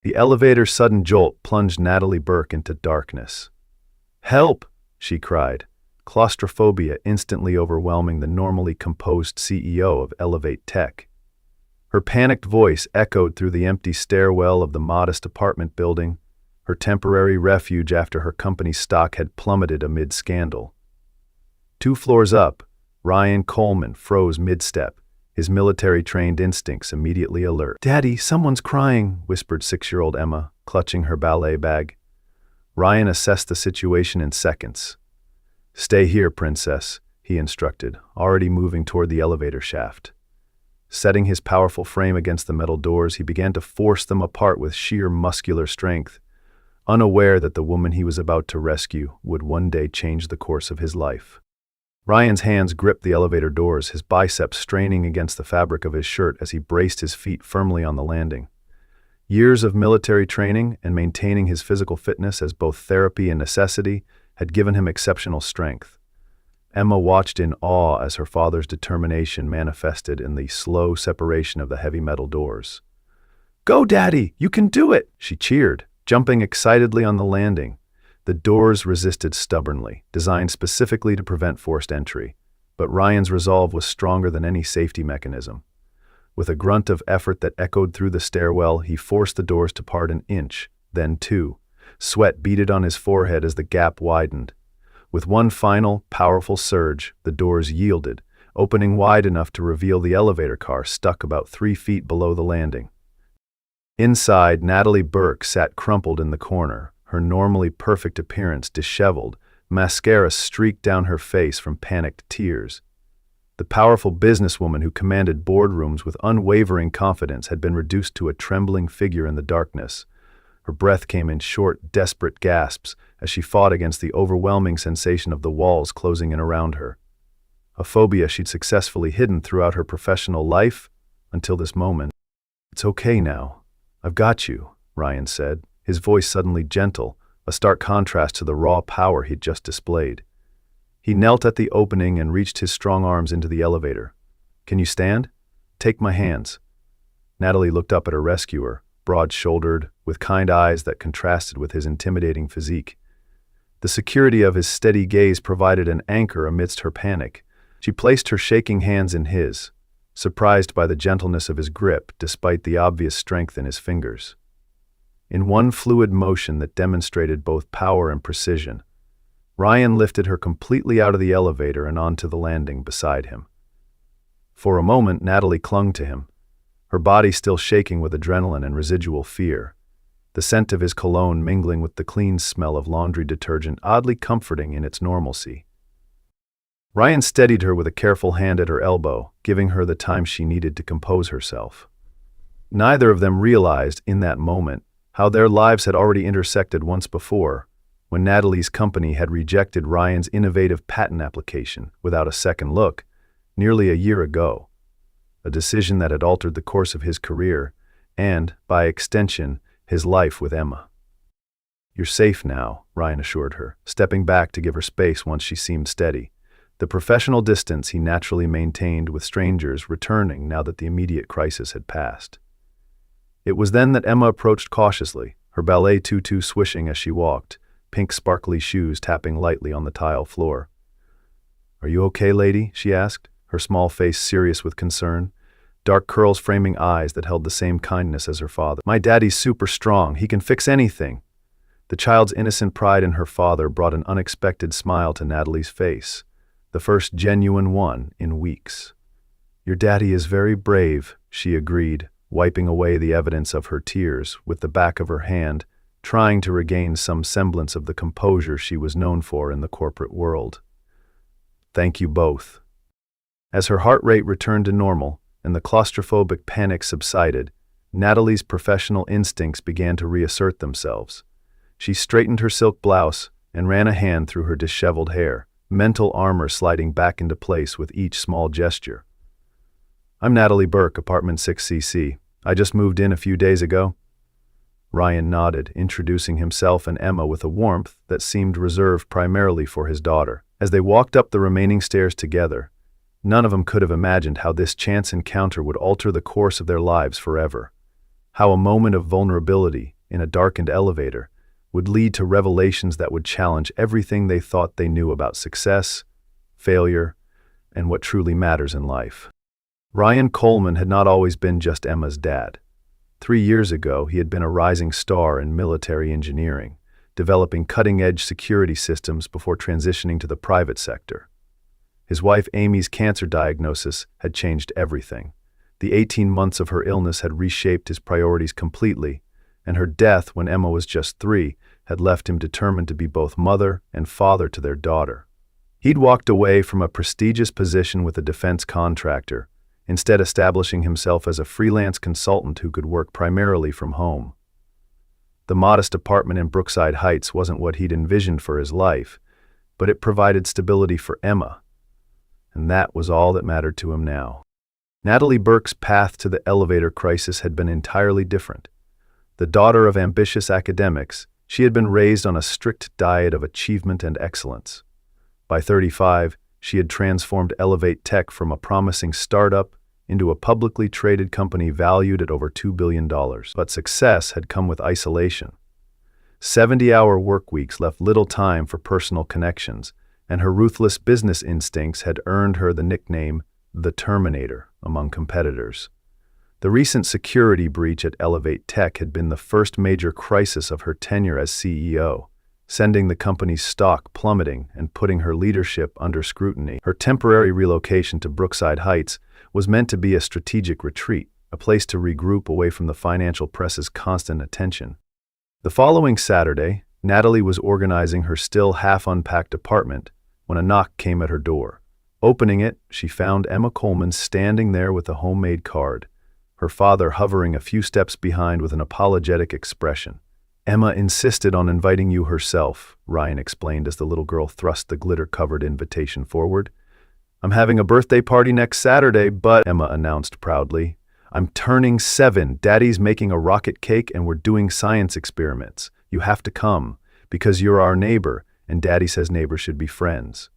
The elevator's sudden jolt plunged Natalie Burke into darkness. "Help!" she cried, claustrophobia instantly overwhelming the normally composed CEO of Elevate Tech. Her panicked voice echoed through the empty stairwell of the modest apartment building, her temporary refuge after her company's stock had plummeted amid scandal. 2 floors up, Ryan Coleman froze mid-step, his military-trained instincts immediately alert. "Daddy, someone's crying," whispered 6-year-old Emma, clutching her ballet bag. Ryan assessed the situation in seconds. "Stay here, princess," he instructed, already moving toward the elevator shaft. Setting his powerful frame against the metal doors, he began to force them apart with sheer muscular strength, unaware that the woman he was about to rescue would one day change the course of his life. Ryan's hands gripped the elevator doors, his biceps straining against the fabric of his shirt as he braced his feet firmly on the landing. Years of military training and maintaining his physical fitness as both therapy and necessity had given him exceptional strength. Emma watched in awe as her father's determination manifested in the slow separation of the heavy metal doors. "Go, Daddy! You can do it!" she cheered, jumping excitedly on the landing. The doors resisted stubbornly, designed specifically to prevent forced entry, but Ryan's resolve was stronger than any safety mechanism. With a grunt of effort that echoed through the stairwell, he forced the doors to part an inch, then 2. Sweat beaded on his forehead as the gap widened. With one final, powerful surge, the doors yielded, opening wide enough to reveal the elevator car stuck about 3 feet below the landing. Inside, Natalie Burke sat crumpled in the corner, her normally perfect appearance disheveled, mascara streaked down her face from panicked tears. The powerful businesswoman who commanded boardrooms with unwavering confidence had been reduced to a trembling figure in the darkness. Her breath came in short, desperate gasps as she fought against the overwhelming sensation of the walls closing in around her. A phobia she'd successfully hidden throughout her professional life until this moment. "It's okay now. I've got you," Ryan said, his voice suddenly gentle, a stark contrast to the raw power he'd just displayed. He knelt at the opening and reached his strong arms into the elevator. "Can you stand? Take my hands." Natalie looked up at her rescuer, broad-shouldered, with kind eyes that contrasted with his intimidating physique. The security of his steady gaze provided an anchor amidst her panic. She placed her shaking hands in his, surprised by the gentleness of his grip despite the obvious strength in his fingers. In one fluid motion that demonstrated both power and precision, Ryan lifted her completely out of the elevator and onto the landing beside him. For a moment, Natalie clung to him, her body still shaking with adrenaline and residual fear, the scent of his cologne mingling with the clean smell of laundry detergent oddly comforting in its normalcy. Ryan steadied her with a careful hand at her elbow, giving her the time she needed to compose herself. Neither of them realized, in that moment, how their lives had already intersected once before, when Natalie's company had rejected Ryan's innovative patent application without a second look, nearly a year ago. A decision that had altered the course of his career and, by extension, his life with Emma. "You're safe now," Ryan assured her, stepping back to give her space once she seemed steady, the professional distance he naturally maintained with strangers returning now that the immediate crisis had passed. It was then that Emma approached cautiously, her ballet tutu swishing as she walked, pink sparkly shoes tapping lightly on the tile floor. "Are you okay, lady?" she asked, her small face serious with concern, dark curls framing eyes that held the same kindness as her father. "My daddy's super strong. He can fix anything." The child's innocent pride in her father brought an unexpected smile to Natalie's face, the first genuine one in weeks. "Your daddy is very brave," she agreed, wiping away the evidence of her tears with the back of her hand, trying to regain some semblance of the composure she was known for in the corporate world. "Thank you both." As her heart rate returned to normal and the claustrophobic panic subsided, Natalie's professional instincts began to reassert themselves. She straightened her silk blouse and ran a hand through her disheveled hair, mental armor sliding back into place with each small gesture. "I'm Natalie Burke, apartment 6CC. I just moved in a few days ago." Ryan nodded, introducing himself and Emma with a warmth that seemed reserved primarily for his daughter. As they walked up the remaining stairs together, none of them could have imagined how this chance encounter would alter the course of their lives forever. how a moment of vulnerability in a darkened elevator would lead to revelations that would challenge everything they thought they knew about success, failure, and what truly matters in life. Ryan Coleman had not always been just Emma's dad. 3 years ago, he had been a rising star in military engineering, developing cutting-edge security systems before transitioning to the private sector. His wife Amy's cancer diagnosis had changed everything. The 18 months of her illness had reshaped his priorities completely, and her death when Emma was just 3 had left him determined to be both mother and father to their daughter. He'd walked away from a prestigious position with a defense contractor, instead establishing himself as a freelance consultant who could work primarily from home. The modest apartment in Brookside Heights wasn't what he'd envisioned for his life, but it provided stability for Emma, and that was all that mattered to him now. Natalie Burke's path to the elevator crisis had been entirely different. The daughter of ambitious academics, she had been raised on a strict diet of achievement and excellence. By 35, she had transformed Elevate Tech from a promising startup into a publicly traded company valued at over $2 billion. But success had come with isolation. 70-hour work weeks left little time for personal connections, and her ruthless business instincts had earned her the nickname the Terminator among competitors. The recent security breach at Elevate Tech had been the first major crisis of her tenure as CEO, sending the company's stock plummeting and putting her leadership under scrutiny. Her temporary relocation to Brookside Heights was meant to be a strategic retreat, a place to regroup away from the financial press's constant attention. The following Saturday, Natalie was organizing her still half-unpacked apartment when a knock came at her door. Opening it, she found Emma Coleman standing there with a homemade card, her father hovering a few steps behind with an apologetic expression. "Emma insisted on inviting you herself," Ryan explained as the little girl thrust the glitter-covered invitation forward. "I'm having a birthday party next Saturday, but," Emma announced proudly, "I'm turning 7. Daddy's making a rocket cake and we're doing science experiments. You have to come, because you're our neighbor, and Daddy says neighbors should be friends."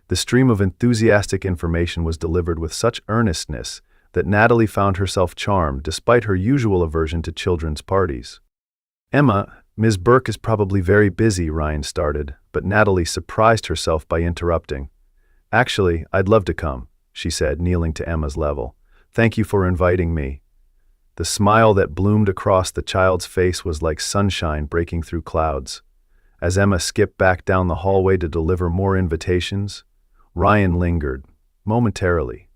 The stream of enthusiastic information was delivered with such earnestness that Natalie found herself charmed despite her usual aversion to children's parties. "Emma, Ms. Burke is probably very busy," Ryan started, but Natalie surprised herself by interrupting. "Actually, I'd love to come," she said, kneeling to Emma's level. "Thank you for inviting me." The smile that bloomed across the child's face was like sunshine breaking through clouds. As Emma skipped back down the hallway to deliver more invitations, Ryan lingered, momentarily.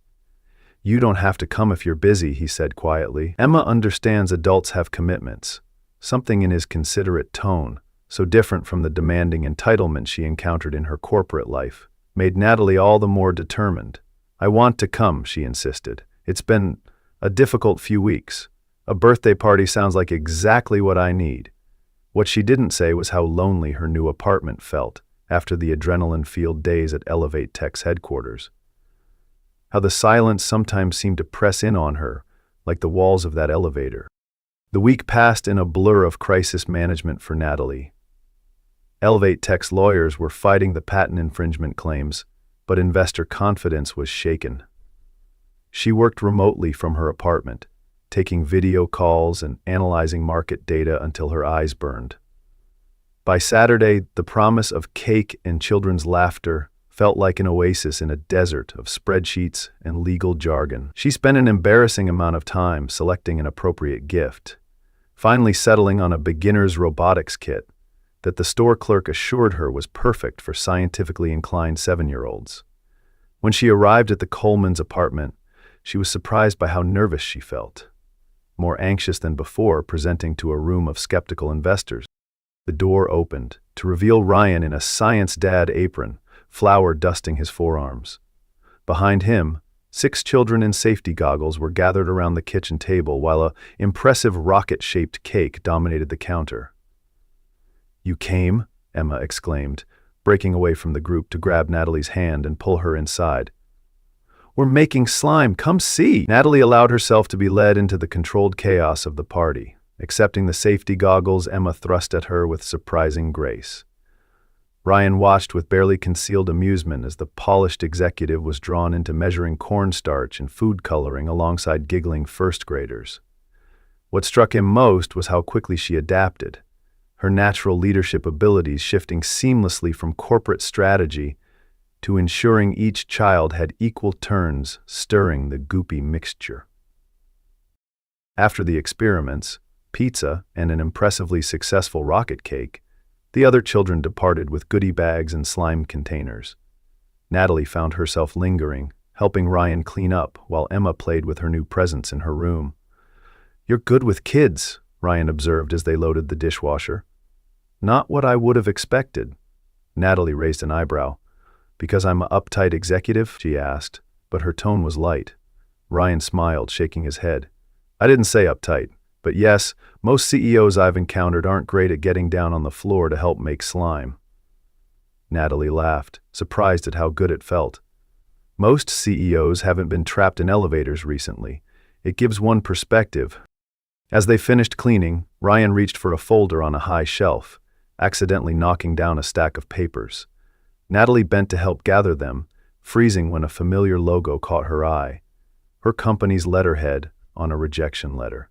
"You don't have to come if you're busy," he said quietly. Emma understands adults have commitments. Something in his considerate tone, so different from the demanding entitlement she encountered in her corporate life, made Natalie all the more determined. "I want to come," she insisted. "It's been a difficult few weeks. A birthday party sounds like exactly what I need." What she didn't say was how lonely her new apartment felt after the adrenaline-fueled days at Elevate Tech's headquarters. How the silence sometimes seemed to press in on her, like the walls of that elevator. The week passed in a blur of crisis management for Natalie. Elevate Tech's lawyers were fighting the patent infringement claims, but investor confidence was shaken. She worked remotely from her apartment, taking video calls and analyzing market data until her eyes burned. By Saturday, the promise of cake and children's laughter felt like an oasis in a desert of spreadsheets and legal jargon. She spent an embarrassing amount of time selecting an appropriate gift, finally settling on a beginner's robotics kit that the store clerk assured her was perfect for scientifically inclined 7-year-olds. When she arrived at the Coleman's apartment, she was surprised by how nervous she felt, more anxious than before presenting to a room of skeptical investors. The door opened to reveal Ryan in a science dad apron, flour dusting his forearms. Behind him, 6 children in safety goggles were gathered around the kitchen table while a impressive rocket-shaped cake dominated the counter. "You came?" Emma exclaimed, breaking away from the group to grab Natalie's hand and pull her inside. "We're making slime, come see!" Natalie allowed herself to be led into the controlled chaos of the party. Accepting the safety goggles, Emma thrust at her with surprising grace. Ryan watched with barely concealed amusement as the polished executive was drawn into measuring cornstarch and food coloring alongside giggling first graders. What struck him most was how quickly she adapted, her natural leadership abilities shifting seamlessly from corporate strategy to ensuring each child had equal turns stirring the goopy mixture. After the experiments, pizza, and an impressively successful rocket cake, the other children departed with goodie bags and slime containers. Natalie found herself lingering, helping Ryan clean up while Emma played with her new presents in her room. "You're good with kids," Ryan observed as they loaded the dishwasher. "Not what I would have expected." Natalie raised an eyebrow. "Because I'm an uptight executive?" she asked, but her tone was light. Ryan smiled, shaking his head. "I didn't say uptight, but yes, most CEOs I've encountered aren't great at getting down on the floor to help make slime." Natalie laughed, surprised at how good it felt. Most CEOs haven't been trapped in elevators recently. It gives one perspective. As they finished cleaning, Ryan reached for a folder on a high shelf, accidentally knocking down a stack of papers. Natalie bent to help gather them, freezing when a familiar logo caught her eye. Her company's letterhead on a rejection letter.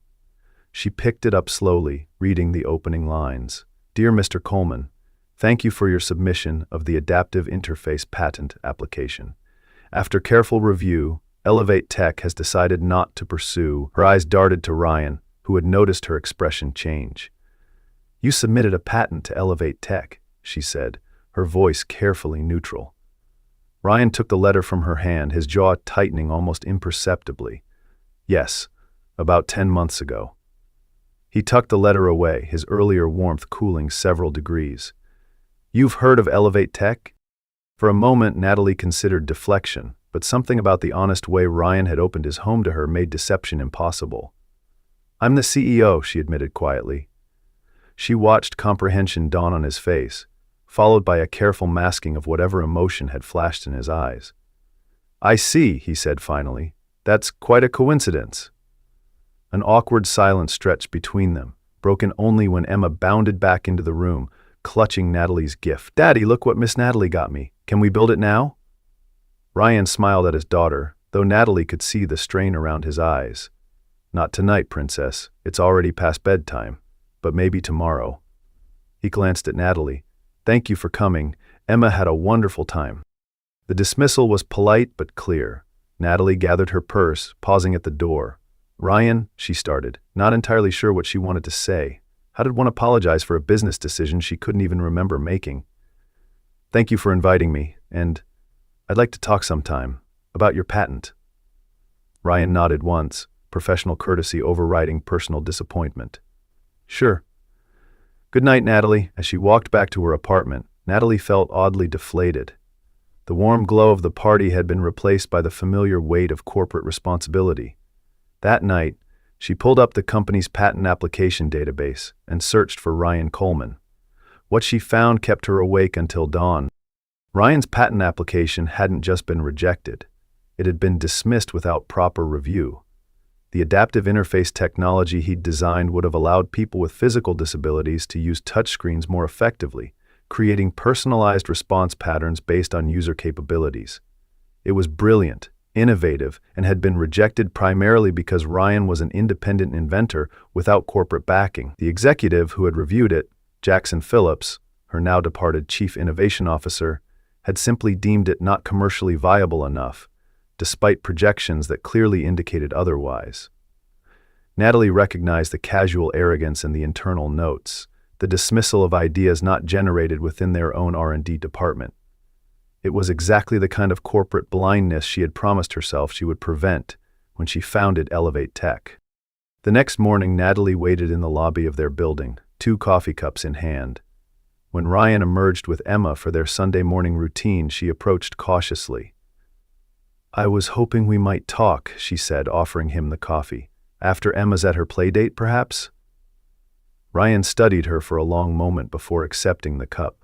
She picked it up slowly, reading the opening lines. "Dear Mr. Coleman, thank you for your submission of the Adaptive Interface Patent application. After careful review, Elevate Tech has decided not to pursue." Her eyes darted to Ryan, who had noticed her expression change. "You submitted a patent to Elevate Tech," she said, her voice carefully neutral. Ryan took the letter from her hand, his jaw tightening almost imperceptibly. "Yes, about 10 months ago." He tucked the letter away, his earlier warmth cooling several degrees. "You've heard of Elevate Tech?" For a moment, Natalie considered deflection, but something about the honest way Ryan had opened his home to her made deception impossible. "I'm the CEO," she admitted quietly. She watched comprehension dawn on his face, followed by a careful masking of whatever emotion had flashed in his eyes. "I see," he said finally. "That's quite a coincidence." An awkward silence stretched between them, broken only when Emma bounded back into the room, clutching Natalie's gift. "Daddy, look what Miss Natalie got me. Can we build it now?" Ryan smiled at his daughter, though Natalie could see the strain around his eyes. "Not tonight, Princess. It's already past bedtime. But maybe tomorrow." He glanced at Natalie. "Thank you for coming. Emma had a wonderful time." The dismissal was polite but clear. Natalie gathered her purse, pausing at the door. "Ryan," she started, not entirely sure what she wanted to say. How did one apologize for a business decision she couldn't even remember making? "Thank you for inviting me, and I'd like to talk sometime about your patent." Ryan nodded once, professional courtesy overriding personal disappointment. "Sure." "Good night, Natalie." As she walked back to her apartment, Natalie felt oddly deflated. The warm glow of the party had been replaced by the familiar weight of corporate responsibility. That night, she pulled up the company's patent application database and searched for Ryan Coleman. What she found kept her awake until dawn. Ryan's patent application hadn't just been rejected. It had been dismissed without proper review. The adaptive interface technology he'd designed would have allowed people with physical disabilities to use touchscreens more effectively, creating personalized response patterns based on user capabilities. It was brilliant, innovative, and had been rejected primarily because Ryan was an independent inventor without corporate backing. The executive who had reviewed it, Jackson Phillips, her now departed chief innovation officer, had simply deemed it not commercially viable enough, despite projections that clearly indicated otherwise. Natalie recognized the casual arrogance in the internal notes, the dismissal of ideas not generated within their own R&D department. It was exactly the kind of corporate blindness she had promised herself she would prevent when she founded Elevate Tech. The next morning, Natalie waited in the lobby of their building, 2 coffee cups in hand. When Ryan emerged with Emma for their Sunday morning routine, she approached cautiously. "I was hoping we might talk," she said, offering him the coffee. "After Emma's at her playdate, perhaps?" Ryan studied her for a long moment before accepting the cup.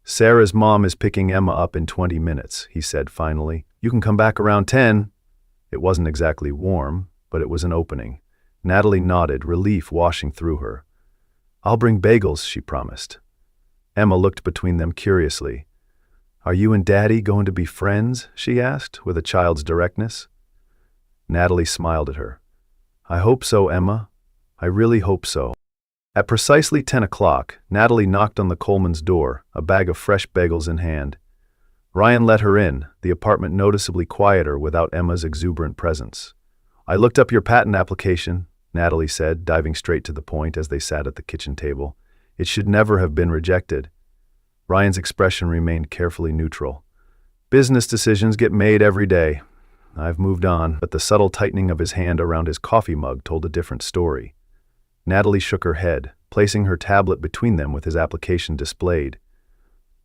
"Sarah's mom is picking Emma up in 20 minutes, he said finally. "You can come back around 10. It wasn't exactly warm, but it was an opening. Natalie nodded, relief washing through her. "I'll bring bagels," she promised. Emma looked between them curiously. "Are you and Daddy going to be friends?" she asked, with a child's directness. Natalie smiled at her. "I hope so, Emma. I really hope so. At precisely 10 o'clock, Natalie knocked on the Coleman's door, a bag of fresh bagels in hand. Ryan let her in, the apartment noticeably quieter without Emma's exuberant presence. I looked up your patent application, Natalie said, diving straight to the point as they sat at the kitchen table. It should never have been rejected. Ryan's expression remained carefully neutral. Business decisions get made every day. I've moved on, but the subtle tightening of his hand around his coffee mug told a different story. Natalie shook her head, placing her tablet between them with his application displayed.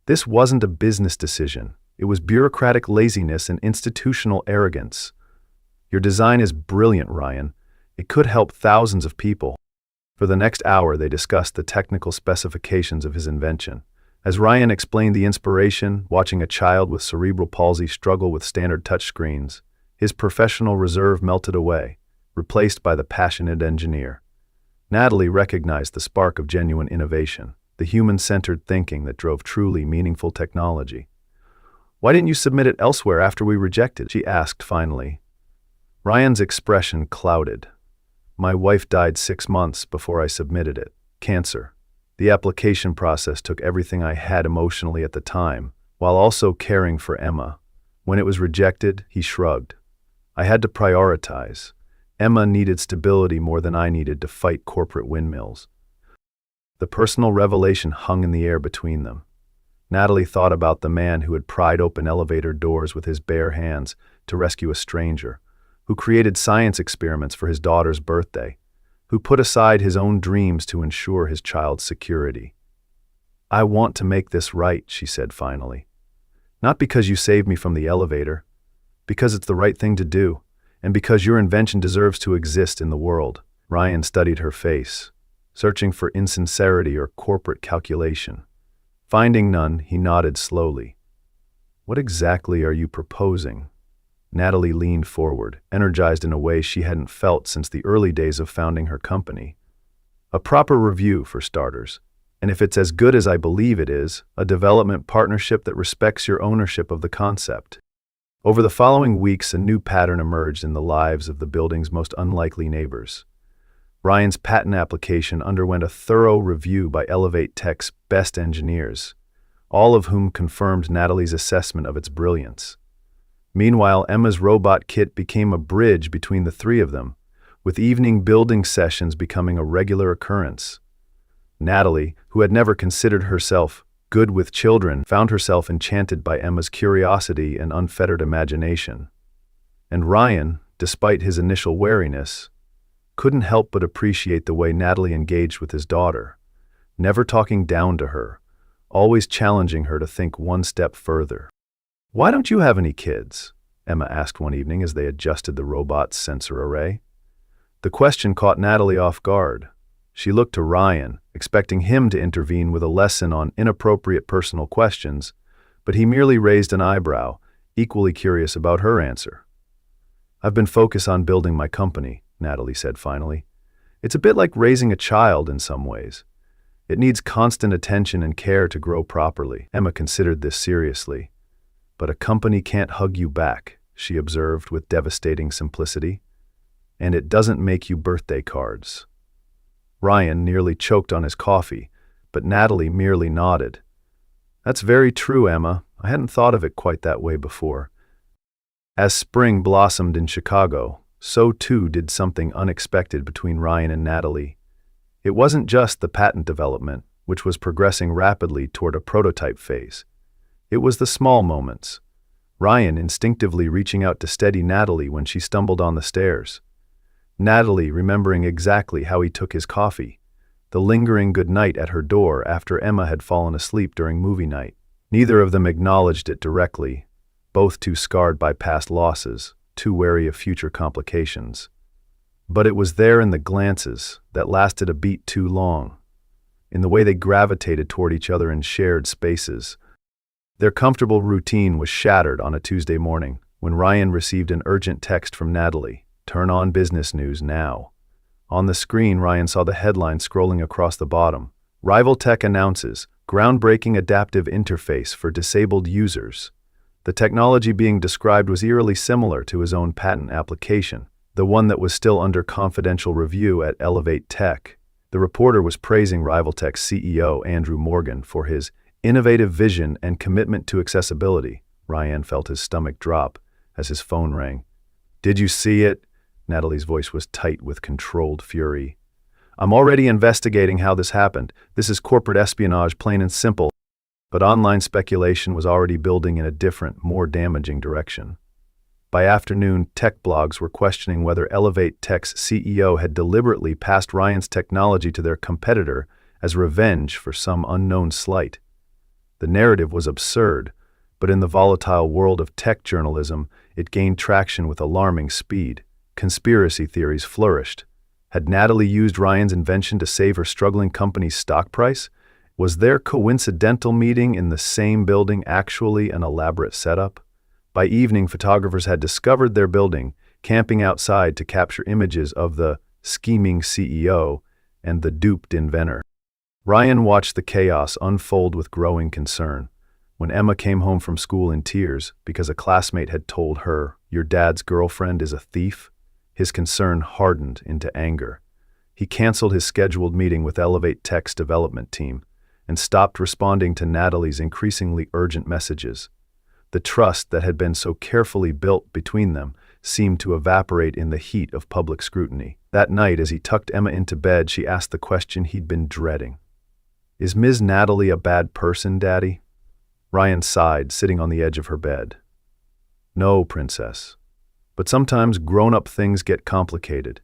This wasn't a business decision. It was bureaucratic laziness and institutional arrogance. Your design is brilliant, Ryan. It could help thousands of people. For the next hour, they discussed the technical specifications of his invention. As Ryan explained the inspiration, watching a child with cerebral palsy struggle with standard touchscreens, his professional reserve melted away, replaced by the passionate engineer. Natalie recognized the spark of genuine innovation, the human-centered thinking that drove truly meaningful technology. "Why didn't you submit it elsewhere after we rejected?" she asked finally. Ryan's expression clouded. "My wife died 6 months before I submitted it. Cancer. The application process took everything I had emotionally at the time, while also caring for Emma. When it was rejected, he shrugged. I had to prioritize. Emma needed stability more than I needed to fight corporate windmills." The personal revelation hung in the air between them. Natalie thought about the man who had pried open elevator doors with his bare hands to rescue a stranger, who created science experiments for his daughter's birthday, who put aside his own dreams to ensure his child's security. "I want to make this right," she said finally. "Not because you saved me from the elevator, because it's the right thing to do, and because your invention deserves to exist in the world." Ryan studied her face, searching for insincerity or corporate calculation. Finding none, he nodded slowly. "What exactly are you proposing?" Natalie leaned forward, energized in a way she hadn't felt since the early days of founding her company. "A proper review, for starters. And if it's as good as I believe it is, a development partnership that respects your ownership of the concept." Over the following weeks, a new pattern emerged in the lives of the building's most unlikely neighbors. Ryan's patent application underwent a thorough review by Elevate Tech's best engineers, all of whom confirmed Natalie's assessment of its brilliance. Meanwhile, Emma's robot kit became a bridge between the three of them, with evening building sessions becoming a regular occurrence. Natalie, who had never considered herself good with children, found herself enchanted by Emma's curiosity and unfettered imagination. And Ryan, despite his initial wariness, couldn't help but appreciate the way Natalie engaged with his daughter, never talking down to her, always challenging her to think one step further. "Why don't you have any kids?" Emma asked one evening as they adjusted the robot's sensor array. The question caught Natalie off guard. She looked to Ryan, expecting him to intervene with a lesson on inappropriate personal questions, but he merely raised an eyebrow, equally curious about her answer. "I've been focused on building my company," Natalie said finally. "It's a bit like raising a child in some ways. It needs constant attention and care to grow properly." Emma considered this seriously. "But a company can't hug you back," she observed with devastating simplicity. "And it doesn't make you birthday cards." Ryan nearly choked on his coffee, but Natalie merely nodded. "That's very true, Emma. I hadn't thought of it quite that way before." As spring blossomed in Chicago, so too did something unexpected between Ryan and Natalie. It wasn't just the patent development, which was progressing rapidly toward a prototype phase. It was the small moments. Ryan instinctively reaching out to steady Natalie when she stumbled on the stairs. Natalie remembering exactly how he took his coffee. The lingering goodnight at her door after Emma had fallen asleep during movie night. Neither of them acknowledged it directly, both too scarred by past losses, too wary of future complications. But it was there in the glances that lasted a beat too long, in the way they gravitated toward each other in shared spaces. Their comfortable routine was shattered on a Tuesday morning when Ryan received an urgent text from Natalie. "Turn on business news now." On the screen, Ryan saw the headline scrolling across the bottom. "Rival Tech announces groundbreaking adaptive interface for disabled users." The technology being described was eerily similar to his own patent application, the one that was still under confidential review at Elevate Tech. The reporter was praising Rivaltech's CEO, Andrew Morgan, for his innovative vision and commitment to accessibility. Ryan felt his stomach drop as his phone rang. "Did you see it?" Natalie's voice was tight with controlled fury. "I'm already investigating how this happened. This is corporate espionage, plain and simple." But online speculation was already building in a different, more damaging direction. By afternoon, tech blogs were questioning whether Elevate Tech's CEO had deliberately passed Ryan's technology to their competitor as revenge for some unknown slight. The narrative was absurd, but in the volatile world of tech journalism, it gained traction with alarming speed. Conspiracy theories flourished. Had Natalie used Ryan's invention to save her struggling company's stock price? Was their coincidental meeting in the same building actually an elaborate setup? By evening, photographers had discovered their building, camping outside to capture images of the scheming CEO and the duped inventor. Ryan watched the chaos unfold with growing concern. When Emma came home from school in tears because a classmate had told her, "Your dad's girlfriend is a thief," his concern hardened into anger. He canceled his scheduled meeting with Elevate Tech's development team and stopped responding to Natalie's increasingly urgent messages. The trust that had been so carefully built between them seemed to evaporate in the heat of public scrutiny. That night, as he tucked Emma into bed, she asked the question he'd been dreading. "Is Ms. Natalie a bad person, Daddy?" Ryan sighed, sitting on the edge of her bed. "No, Princess. But sometimes grown-up things get complicated.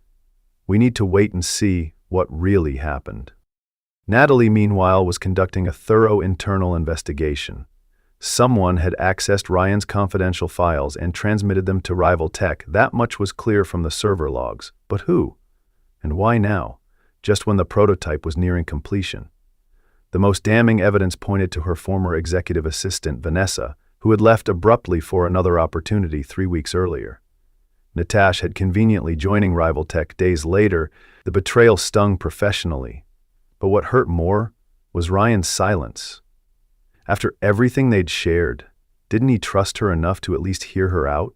We need to wait and see what really happened." Natalie, meanwhile, was conducting a thorough internal investigation. Someone had accessed Ryan's confidential files and transmitted them to Rival Tech. That much was clear from the server logs. But who? And why now, just when the prototype was nearing completion? The most damning evidence pointed to her former executive assistant, Vanessa, who had left abruptly for another opportunity 3 weeks earlier. Natash had conveniently joining Rival Tech days later. The betrayal stung professionally. But what hurt more was Ryan's silence. After everything they'd shared, didn't he trust her enough to at least hear her out?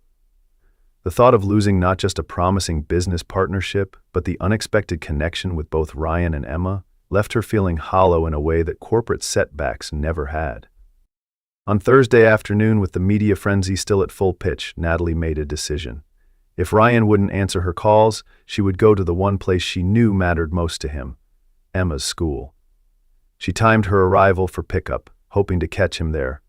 The thought of losing not just a promising business partnership, but the unexpected connection with both Ryan and Emma left her feeling hollow in a way that corporate setbacks never had. On Thursday afternoon, with the media frenzy still at full pitch, Natalie made a decision. If Ryan wouldn't answer her calls, she would go to the one place she knew mattered most to him, Emma's school. She timed her arrival for pickup, hoping to catch him there.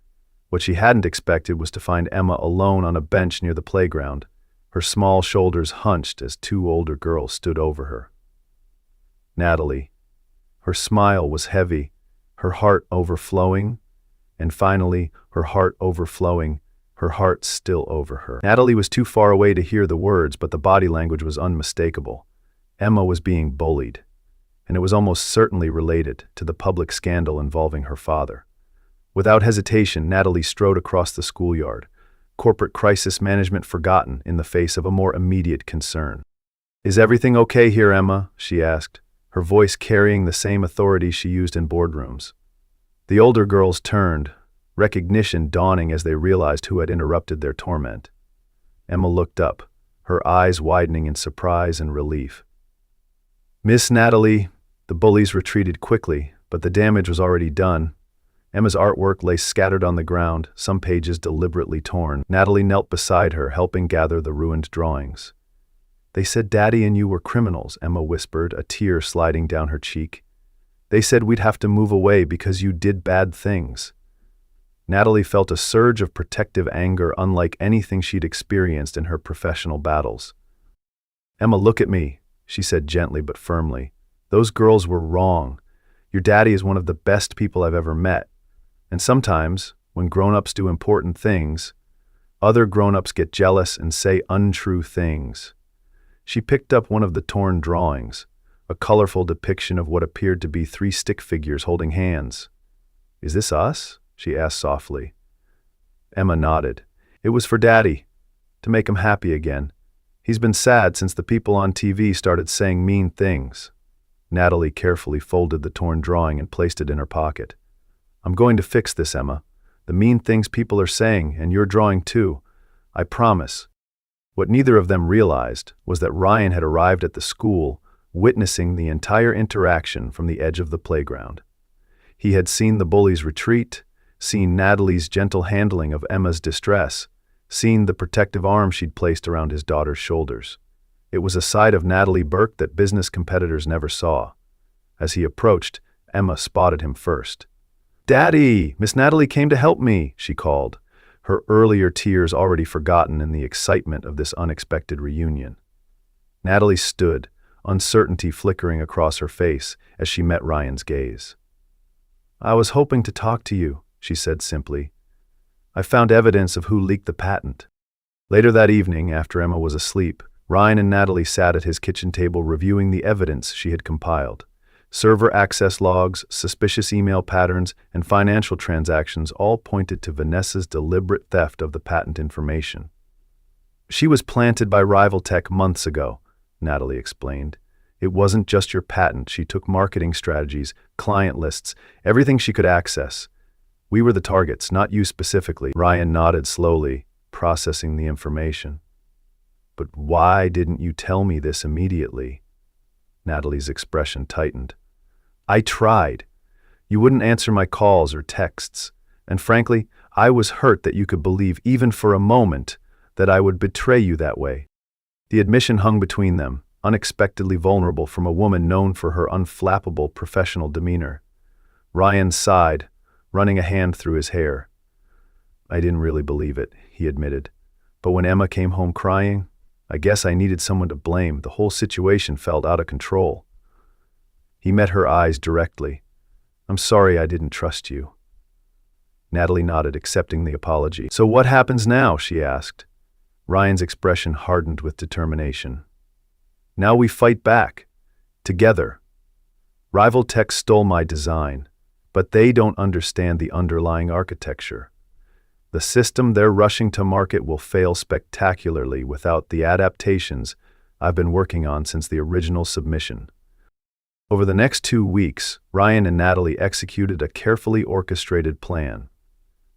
What she hadn't expected was to find Emma alone on a bench near the playground, her small shoulders hunched as 2 older girls stood over her. Natalie. Her smile was heavy, her heart overflowing, and finally, her heart overflowing, her heart still over her. Natalie was too far away to hear the words, but the body language was unmistakable. Emma was being bullied, and it was almost certainly related to the public scandal involving her father. Without hesitation, Natalie strode across the schoolyard, corporate crisis management forgotten in the face of a more immediate concern. "Is everything okay here, Emma?" she asked, her voice carrying the same authority she used in boardrooms. The older girls turned, recognition dawning as they realized who had interrupted their torment. Emma looked up, her eyes widening in surprise and relief. "Miss Natalie," the bullies retreated quickly, but the damage was already done. Emma's artwork lay scattered on the ground, some pages deliberately torn. Natalie knelt beside her, helping gather the ruined drawings. "They said Daddy and you were criminals," Emma whispered, a tear sliding down her cheek. "They said we'd have to move away because you did bad things." Natalie felt a surge of protective anger unlike anything she'd experienced in her professional battles. "Emma, look at me," she said gently but firmly. "Those girls were wrong. Your daddy is one of the best people I've ever met. And sometimes, when grown-ups do important things, other grown-ups get jealous and say untrue things." She picked up one of the torn drawings, a colorful depiction of what appeared to be 3 stick figures holding hands. "Is this us?" she asked softly. Emma nodded. "It was for Daddy, to make him happy again. He's been sad since the people on TV started saying mean things." Natalie carefully folded the torn drawing and placed it in her pocket. "I'm going to fix this, Emma. The mean things people are saying, and your drawing too. I promise." What neither of them realized was that Ryan had arrived at the school, witnessing the entire interaction from the edge of the playground. He had seen the bullies retreat, seen Natalie's gentle handling of Emma's distress, seen the protective arm she'd placed around his daughter's shoulders. It was a side of Natalie Burke that business competitors never saw. As he approached, Emma spotted him first. "Daddy, Miss Natalie came to help me," she called, her earlier tears already forgotten in the excitement of this unexpected reunion. Natalie stood, uncertainty flickering across her face as she met Ryan's gaze. "I was hoping to talk to you," she said simply. "I found evidence of who leaked the patent." Later that evening, after Emma was asleep, Ryan and Natalie sat at his kitchen table reviewing the evidence she had compiled. Server access logs, suspicious email patterns, and financial transactions all pointed to Vanessa's deliberate theft of the patent information. "She was planted by Rival Tech months ago," Natalie explained. "It wasn't just your patent. She took marketing strategies, client lists, everything she could access. We were the targets, not you specifically." Ryan nodded slowly, processing the information. "But why didn't you tell me this immediately?" Natalie's expression tightened. "I tried. You wouldn't answer my calls or texts. And frankly, I was hurt that you could believe, even for a moment, that I would betray you that way." The admission hung between them, unexpectedly vulnerable from a woman known for her unflappable professional demeanor. Ryan sighed, running a hand through his hair. "I didn't really believe it," he admitted. "But when Emma came home crying, I guess I needed someone to blame. The whole situation felt out of control." He met her eyes directly. "I'm sorry I didn't trust you." Natalie nodded, accepting the apology. "So what happens now?" she asked. Ryan's expression hardened with determination. "Now we fight back. Together. Rival Tech stole my design, but they don't understand the underlying architecture. The system they're rushing to market will fail spectacularly without the adaptations I've been working on since the original submission." Over the next 2 weeks, Ryan and Natalie executed a carefully orchestrated plan.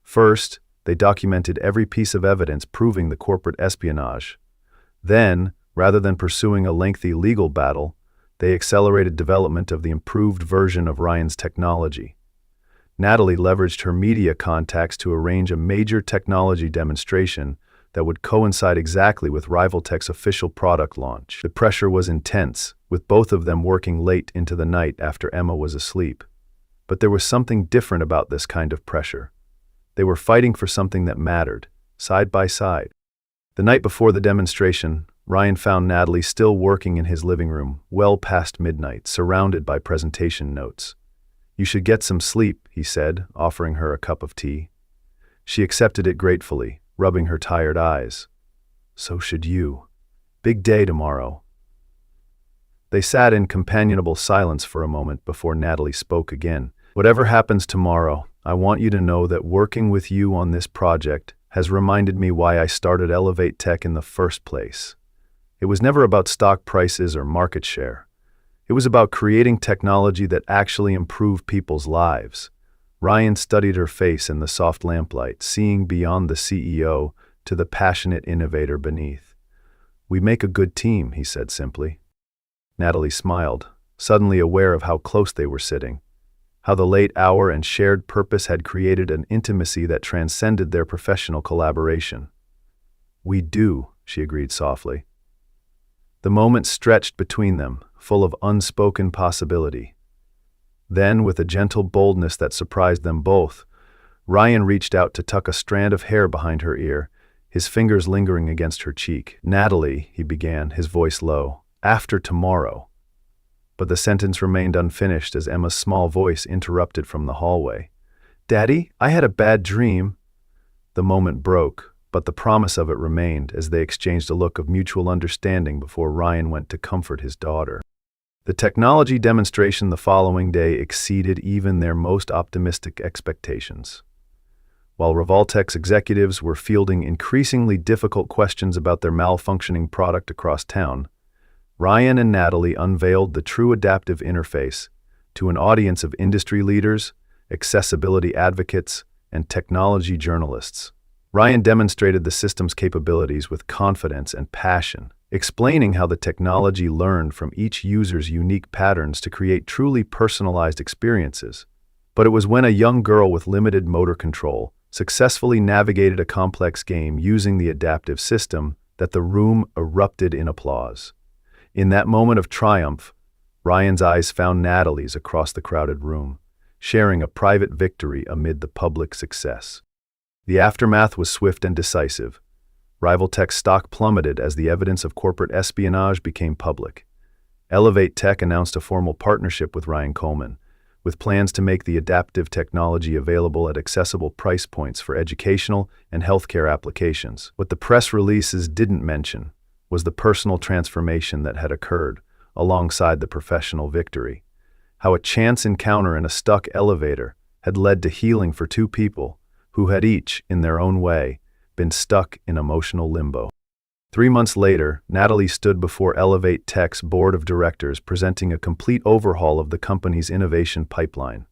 First, they documented every piece of evidence proving the corporate espionage. Then, rather than pursuing a lengthy legal battle, they accelerated development of the improved version of Ryan's technology. Natalie leveraged her media contacts to arrange a major technology demonstration that would coincide exactly with Rival Tech's official product launch. The pressure was intense, with both of them working late into the night after Emma was asleep. But there was something different about this kind of pressure. They were fighting for something that mattered, side by side. The night before the demonstration, Ryan found Natalie still working in his living room, well past midnight, surrounded by presentation notes. "You should get some sleep," he said, offering her a cup of tea. She accepted it gratefully, rubbing her tired eyes. "So should you. Big day tomorrow." They sat in companionable silence for a moment before Natalie spoke again. "Whatever happens tomorrow, I want you to know that working with you on this project has reminded me why I started Elevate Tech in the first place. It was never about stock prices or market share. It was about creating technology that actually improved people's lives." Ryan studied her face in the soft lamplight, seeing beyond the CEO to the passionate innovator beneath. "We make a good team," he said simply. Natalie smiled, suddenly aware of how close they were sitting, how the late hour and shared purpose had created an intimacy that transcended their professional collaboration. "We do," she agreed softly. The moment stretched between them, full of unspoken possibility. Then, with a gentle boldness that surprised them both, Ryan reached out to tuck a strand of hair behind her ear, his fingers lingering against her cheek. "Natalie," he began, his voice low, "after tomorrow." But the sentence remained unfinished as Emma's small voice interrupted from the hallway. "Daddy, I had a bad dream." The moment broke, but the promise of it remained as they exchanged a look of mutual understanding before Ryan went to comfort his daughter. The technology demonstration the following day exceeded even their most optimistic expectations. While Rivaltech's executives were fielding increasingly difficult questions about their malfunctioning product across town, Ryan and Natalie unveiled the true adaptive interface to an audience of industry leaders, accessibility advocates, and technology journalists. Ryan demonstrated the system's capabilities with confidence and passion, explaining how the technology learned from each user's unique patterns to create truly personalized experiences. But it was when a young girl with limited motor control successfully navigated a complex game using the adaptive system that the room erupted in applause. In that moment of triumph, Ryan's eyes found Natalie's across the crowded room, sharing a private victory amid the public success. The aftermath was swift and decisive. Rival Tech's stock plummeted as the evidence of corporate espionage became public. Elevate Tech announced a formal partnership with Ryan Coleman, with plans to make the adaptive technology available at accessible price points for educational and healthcare applications. What the press releases didn't mention was the personal transformation that had occurred alongside the professional victory. How a chance encounter in a stuck elevator had led to healing for two people who had each, in their own way, been stuck in emotional limbo. 3 months later, Natalie stood before Elevate Tech's board of directors presenting a complete overhaul of the company's innovation pipeline.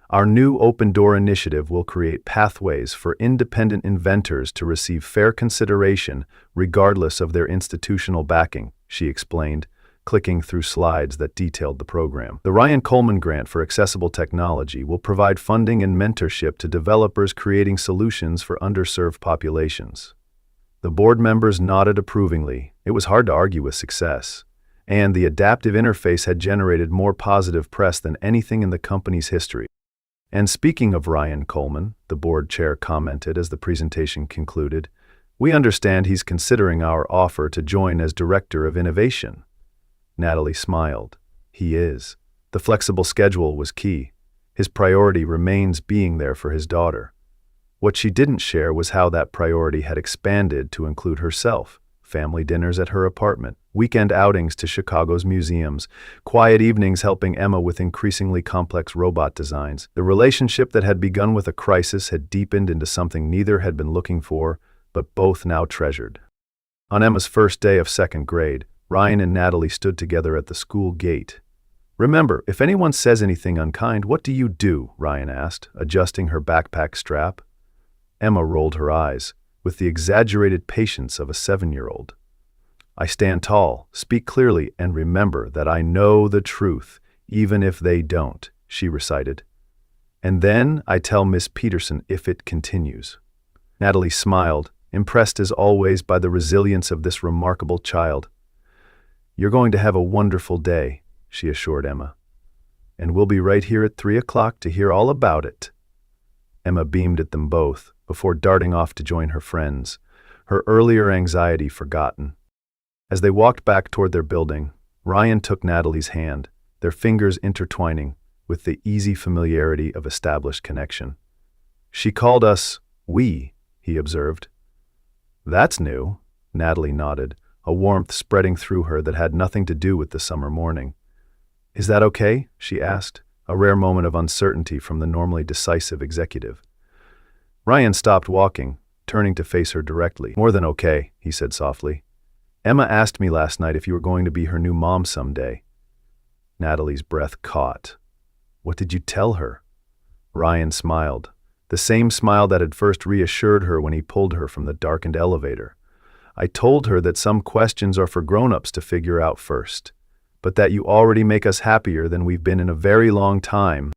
Our new Open Door initiative will create pathways for independent inventors to receive fair consideration regardless of their institutional backing, she explained, clicking through slides that detailed the program. The Ryan Coleman Grant for Accessible Technology will provide funding and mentorship to developers creating solutions for underserved populations. The board members nodded approvingly. It was hard to argue with success, and the adaptive interface had generated more positive press than anything in the company's history. And speaking of Ryan Coleman, the board chair commented as the presentation concluded, we understand he's considering our offer to join as Director of Innovation. Natalie smiled. He is. The flexible schedule was key. His priority remains being there for his daughter. What she didn't share was how that priority had expanded to include herself, family dinners at her apartment, weekend outings to Chicago's museums, quiet evenings helping Emma with increasingly complex robot designs. The relationship that had begun with a crisis had deepened into something neither had been looking for, but both now treasured. On Emma's first day of second grade, Ryan and Natalie stood together at the school gate. Remember, if anyone says anything unkind, what do you do? Ryan asked, adjusting her backpack strap. Emma rolled her eyes, with the exaggerated patience of a 7-year-old. I stand tall, speak clearly, and remember that I know the truth, even if they don't, she recited. And then I tell Miss Peterson if it continues. Natalie smiled, impressed as always by the resilience of this remarkable child. You're going to have a wonderful day, she assured Emma. And we'll be right here at 3 o'clock to hear all about it. Emma beamed at them both, before darting off to join her friends, her earlier anxiety forgotten. As they walked back toward their building, Ryan took Natalie's hand, their fingers intertwining with the easy familiarity of established connection. She called us we, he observed. That's new, Natalie nodded, a warmth spreading through her that had nothing to do with the summer morning. Is that okay? She asked, a rare moment of uncertainty from the normally decisive executive. Ryan stopped walking, turning to face her directly. More than okay, he said softly. Emma asked me last night if you were going to be her new mom someday. Natalie's breath caught. What did you tell her? Ryan smiled, the same smile that had first reassured her when he pulled her from the darkened elevator. I told her that some questions are for grown-ups to figure out first, but that you already make us happier than we've been in a very long time.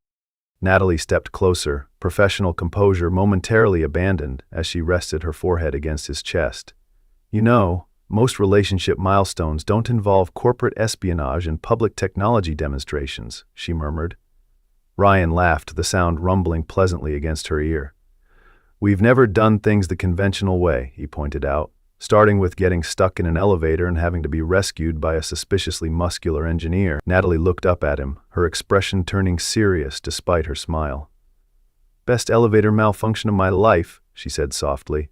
Natalie stepped closer, professional composure momentarily abandoned as she rested her forehead against his chest. You know, most relationship milestones don't involve corporate espionage and public technology demonstrations, she murmured. Ryan laughed, the sound rumbling pleasantly against her ear. We've never done things the conventional way, he pointed out, starting with getting stuck in an elevator and having to be rescued by a suspiciously muscular engineer. Natalie looked up at him, her expression turning serious despite her smile. Best elevator malfunction of my life, she said softly.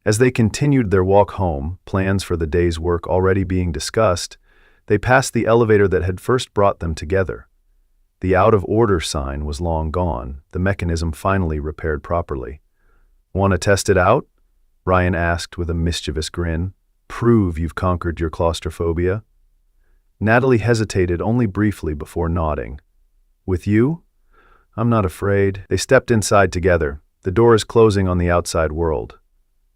As they continued their walk home, plans for the day's work already being discussed, they passed the elevator that had first brought them together. The out-of-order sign was long gone, the mechanism finally repaired properly. Want to test it out? Ryan asked with a mischievous grin. Prove you've conquered your claustrophobia? Natalie hesitated only briefly before nodding. With you? I'm not afraid. They stepped inside together, the doors closing on the outside world.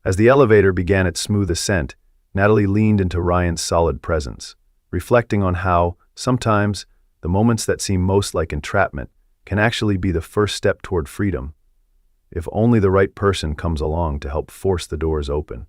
As the elevator began its smooth ascent, Natalie leaned into Ryan's solid presence, reflecting on how, sometimes, the moments that seem most like entrapment can actually be the first step toward freedom, if only the right person comes along to help force the doors open.